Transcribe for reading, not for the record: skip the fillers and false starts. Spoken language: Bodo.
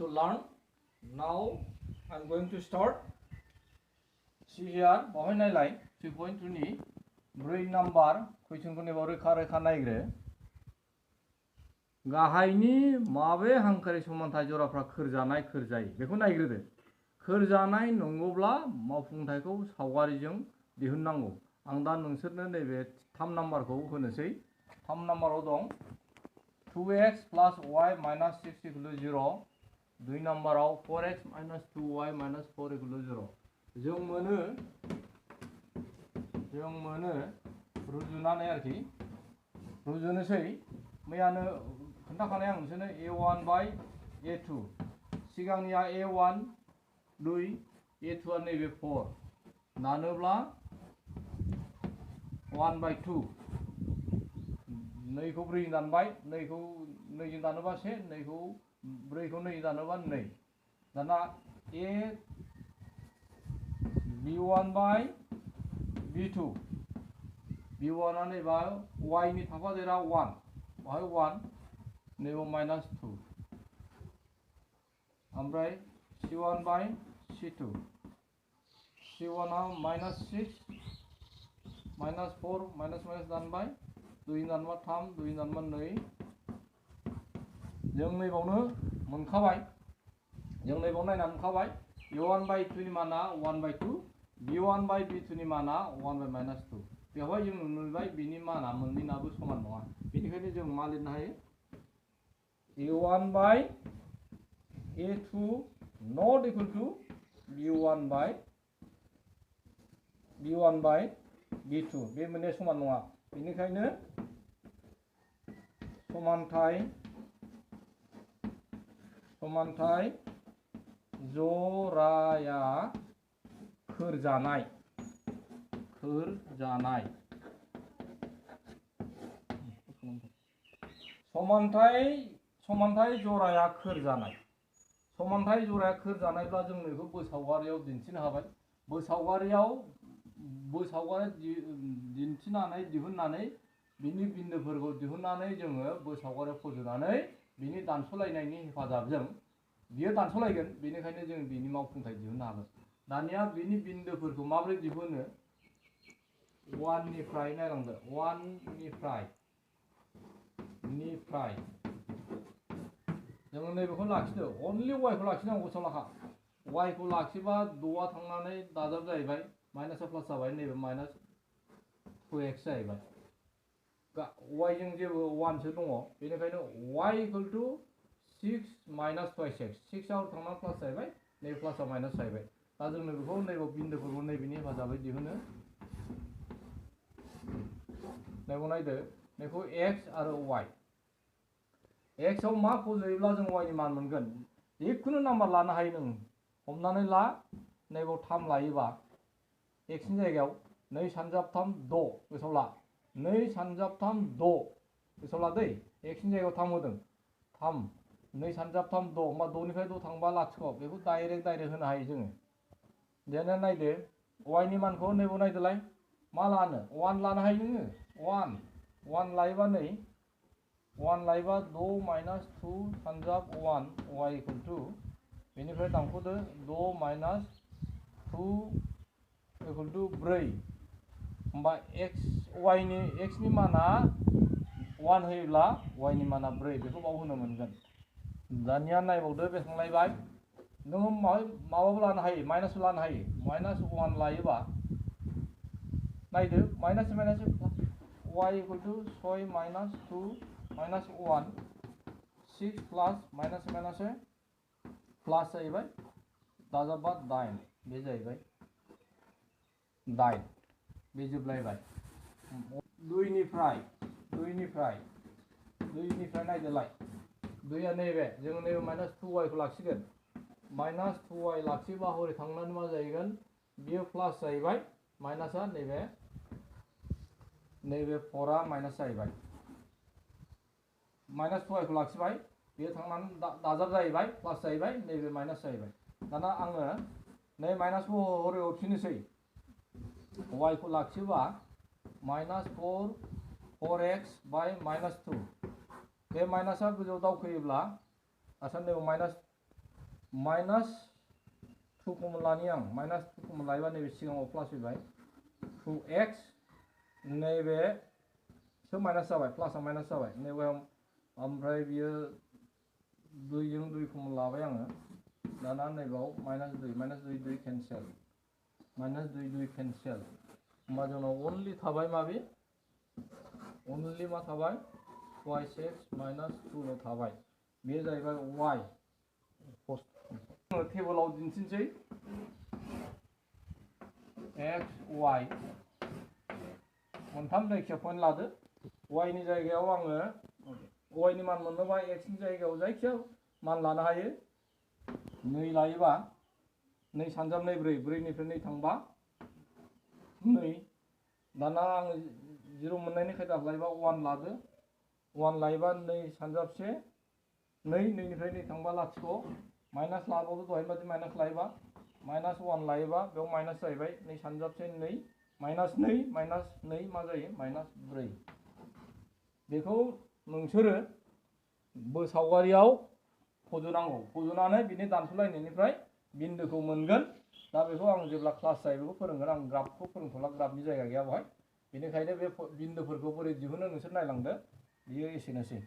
to learn. Now I'm going to start. See here, bahai nailai 3.2 ni 4 number question ko ni baru rekha naigre. गाहायनि माबे हांखोआरि समानथाय जराफ्रा खोरजानाय खोरजायै बेखौ नायग्रोदो। खोरजानाय नंगौब्ला मावफुंथायखौ सावगारिजों दिहुननांगौ। आं दा नोंसोरनो नैबे 3 नाम्बारखौ होनोसै। 3 नाम्बाराव दं 2x plus y minus 6 equal to 0। 2 नाम्बाराव 4x minus 2y minus 4 equal to 0। जों मोनो रुजुनानै आरोखि रुजुनोसै। मैयानो खोन्थाखानाय आं नोंसोरनो a1 by a2 सिगांनिया a1 2 a2 आ नैबे 4 नानोब्ला 1 by 2 2 खौ 4 दानबाय 2 खौ 2 जों दानोबा 1 2 खौ 4 खौ 2 दानोबा 2 दाना a b1 by b2 b1 आ नैबा y नि थाफादेरा 1 बाहाय 1 नैबो minus 2 ओमफ्राय c1 by c2 c1 आ minus 6 minus 4 minus दानबाय 2 दानबा 3 2 दानबा 2 जों नैबावनो मोनखाबाय जों नैबाव नायना मोनखाबाय a1 by 2 नि माना 1 by 2 b1 by b2 नि माना 1 by minus 2 बेवहाय जों मोनबाय बिनि माना मोननैनाबो समान नङा बेनिखायनो जों मा लिरनो हायो a1 by a2 not equal to b1 by b2 बे मोननै समान नङा बेनिखायनो समानथाय जराया खोरजानाय समानथाय जराया खोरजानाय समानथाय जराया खोरजानायब्ला जों बेखौ बोसावगारियाव दिन्थिनो हाबाय बोसावगारियाव दिन्थिनानै दिहुननानै बिनि बिन्दोफोरखौ दिहुननानै जोङो बोसावगारियाव फज'नानै बिनि दानस'लायनायनि हेफाजाबजों बियो दानस'लायगोन बेनिखायनो जों बिनि मावफुंथाय दिहुननो हागोन। दानिया बिनि बिन्दोफोरखौ माबोरै दिहुनो 1 निफ्राय नायलांदो 1 निफ्राय जोङो नैबेखौ लाखिदो अनलि y खौ लाखिनांगौ गोसोआव लाखा y खौ लाखिबा 6 आ थांनानै दाजाब जाहैबाय माइनास प्लास जाबाय नैबे माइनास 2x जाहैबाय y जों जेबो 1 सो दङ बेनिखायनो y equal to 6 minus twice x 6 आव थांनानै प्लास जाहैबाय नैबे प्लासआव माइनास जाहैबाय दा जों बेखौ नैबे बिन्दोफोरखौ नैबेनि हेफाजाबै दिहुनो नैबेखौ नायदो बेखौ x आरो y x आव मा फज'योब्ला जों y नि मान मोनगोन जिखुनु नाम्बार लानो हायो नों हमनानै ला नैबाव 3 लायोबा x नि जायगायाव 2 सानजाब 3 6 गोसोआव ला 2 सानजाब 3 6 गोसोआव ला दै x नि जायगायाव 3 होदों 3 2 सानजाब 3 6 होमबा 6 निफ्राय 6 थांबा लाथिख' बेखौ डाइरेक्ट होनो हायो जोङो देना नायदो y नि मानखौ नैबाव नायदोलाय मा लानो 1 लानो हायो नोङो 1 लायोबा नै 1 लायोबा 6 minus 2 सानजाब 1 y इक्वल टु बेनिफ्राय दानख'दो 6 minus 2 इक्वल टु 4 होमबा x नि माना 1 होयोब्ला y नि माना 4 बेखौ बाव होनो मोनगोन। दानिया नायबावदो बेखांलायबाय नों माबाबो लानो हायो माइनासबो लानो हायो माइनास 1 लायोबा नायदो minus y equal to 6 minus 2 minus 1 6 plus minus plus जाहैबाय दाजाबबा 8 बे जाहैबाय 8 बे जोबलायबाय 2 निफ्राय नायदोलाय 2 आ नैबे जों नैबे माइनास 2y खौ लाखिगोन माइनास 2y लाखिबा हरै थांनानै मा जाहैगोन बियो प्लास जाहैबाय माइनासआ नैबे 4 आ माइनास जाहैबाय माइनास 2y खौ लाखिबाय बेयो थांनानै दाजाब जाहैबाय प्लास जाहैबाय नैबे माइनास जाहैबाय दाना आङो नै माइनासखौ हरै हरफिननोसै y खौ लाखियोबा माइनास 4x बाय माइनास 2 बे माइनासआ गोजौआव दावखोयोब्ला आसान नैबे माइनास माइनास 2 कमन लानि आं माइनास 2 कमन लायोबा नैबे सिगाङाव प्लास फैबाय 2x नैबे सो माइनास जाबाय प्लासा माइनास जाबाय नैबे ओमफ्राय बियो 2 जों 2 कमन लाबाय आङो दाना नैबाव माइनास 2 केन्सेल माइनास 2 केन्सेल होमबा जोंनाव अनलि थाबाय माबे अनलि मा थाबाय y6 माइनास 2 ल' थाबाय बे जाहैबाय y टेबोलाव दिन्थिनोसै x y मोनथाम जायखिया पइन्ट लादो y नि जायगायाव आङो y नि मान मोननोबा x नि जायगायाव जायखिया मान लानो हायो 2 लायोबा 2 सानजाब 2 4 4 निफ्राय 2 थांबा 2 दाना आङो 0 मोननायनि खायदा लायोबा 1 लादो 1 लायोबा 2 सानजाबसे 2 निफ्राय 2 थांबा लाथिख' माइनास लाबावदो दहाय बादि माइनास लायोबा माइनास 1 लायोबा बेयाव माइनास जाहैबाय 2 सानजाबसे 2 माइनास 2 मा जायो माइनास 4 बेखौ नोंसोरो सावगारियाव फज'नांगौ फज'नानै बिनि दानस'लायनायनिफ्राय बिन्दोखौ मोनगोन दा बेखौ आं जेब्ला क्लास जायो बेखौ फोरोंगोन आं ग्राफखौ फोरोंथ'ला ग्राफनि जायगा गैया बेवहाय बेनिखायनो बे बिन्दोफोरखौ बोरै दिहुनो नोंसोर नायलांदो बियो एसेनोसै